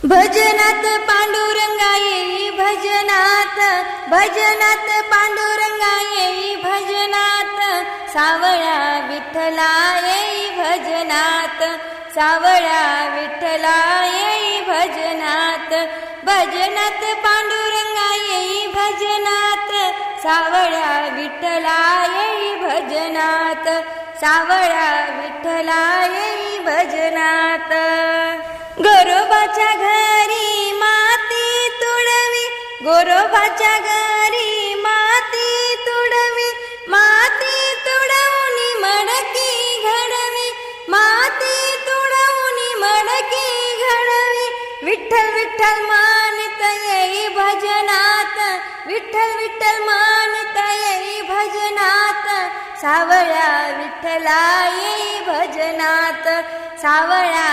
भजनात पांडुरंगा येई भजनात, भजनात पांडुरंगा येई भजनात, सावळ्या विठ्ठला येई भजनात, सावळ्या विठ्ठला येई भजनात, भजनात पांडुरंगा येई भजनात, सावळ्या विठ्ठला येई भजनात, सावळ्या विठ्ठला येई भजनात. गोरोबाच्या घरी माती तुडवी, गोरोबाच्या घरी माती तुडवी, माती तुडवूनी मडकी घडवी, माती तुडवूनी मडकी घडवी, विठ्ठल विठ्ठल मानित येई भजनात, विठ्ठल विठ्ठल मानित येई भजनात, सावळ्या विठ्ठला येई भजनात, सावळ्या